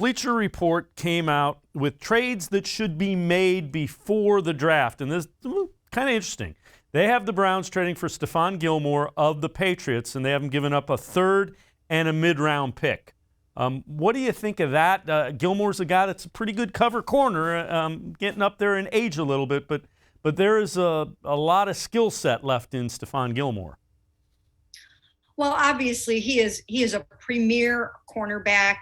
Bleacher Report came out with trades that should be made before the draft, and this is kind of interesting. They have the Browns trading for Stephon Gilmore of the Patriots, and they haven't given up a third and a mid-round pick. What do you think of that? Gilmore's a guy that's a pretty good cover corner, getting up there in age a little bit, but there is a lot of skill set left in Stephon Gilmore. Well, obviously, he is a premier cornerback.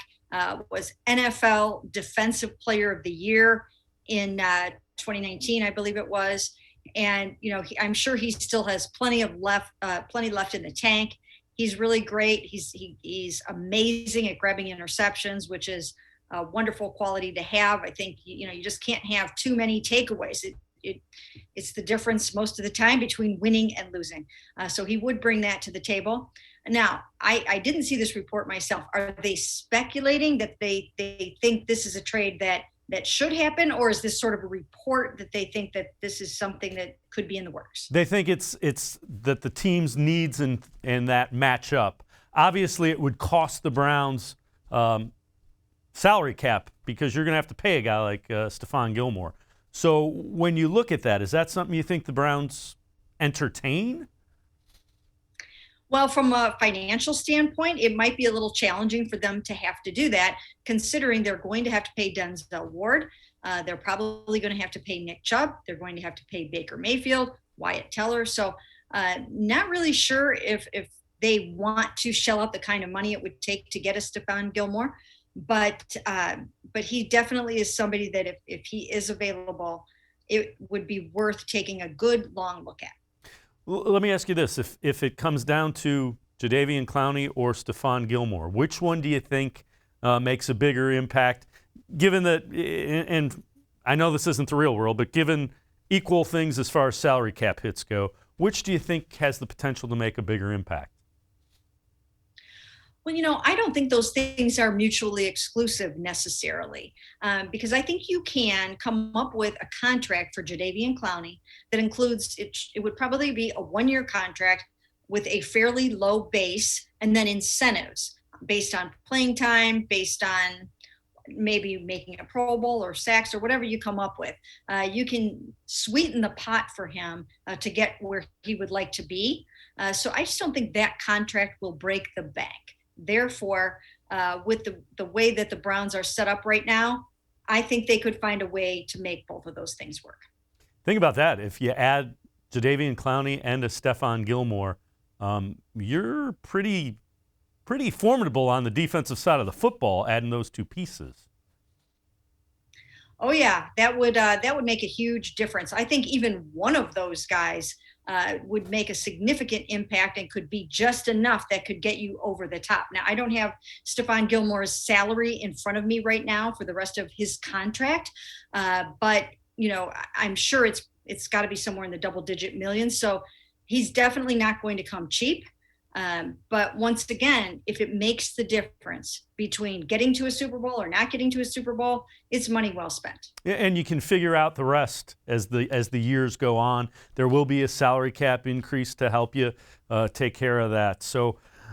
Was NFL Defensive Player of the Year in 2019, I believe it was. And I'm sure he still has plenty left in the tank. He's really great. He's amazing at grabbing interceptions, which is a wonderful quality to have. I think you just can't have too many takeaways. It's the difference most of the time between winning and losing. So he would bring that to the table. Now, I didn't see this report myself. Are they speculating that they think this is a trade that should happen, or is this sort of a report that they think that this is something that could be in the works? They think it's that the team's needs and that match up. Obviously, it would cost the Browns salary cap because you're going to have to pay a guy like Stephon Gilmore. So when you look at that, is that something you think the Browns entertain? Well, from a financial standpoint, it might be a little challenging for them to have to do that, considering they're going to have to pay Denzel Ward. They're probably going to have to pay Nick Chubb. They're going to have to pay Baker Mayfield, Wyatt Teller. So not really sure if they want to shell out the kind of money it would take to get a Stephon Gilmore. But he definitely is somebody that if he is available, it would be worth taking a good long look at. Let me ask you this. If it comes down to Jadeveon Clowney or Stephon Gilmore, which one do you think makes a bigger impact, given that, and I know this isn't the real world, but given equal things as far as salary cap hits go, which do you think has the potential to make a bigger impact? Well, I don't think those things are mutually exclusive necessarily, because I think you can come up with a contract for Jadeveon Clowney that includes, it would probably be a one-year contract with a fairly low base and then incentives based on playing time, based on maybe making a Pro Bowl or sacks or whatever you come up with. You can sweeten the pot for him to get where he would like to be. So I just don't think that contract will break the bank. Therefore, with the way that the Browns are set up right now, I think they could find a way to make both of those things work. Think about that. If you add Jadeveon Clowney and a Stephon Gilmore, you're pretty formidable on the defensive side of the football, adding those two pieces. Oh yeah, that would make a huge difference. I think even one of those guys would make a significant impact and could be just enough that could get you over the top. Now, I don't have Stephon Gilmore's salary in front of me right now for the rest of his contract, but I'm sure it's got to be somewhere in the double-digit millions. So he's definitely not going to come cheap. But once again, if it makes the difference between getting to a Super Bowl or not getting to a Super Bowl, it's money well spent. Yeah, and you can figure out the rest as the years go on. There will be a salary cap increase to help you take care of that. So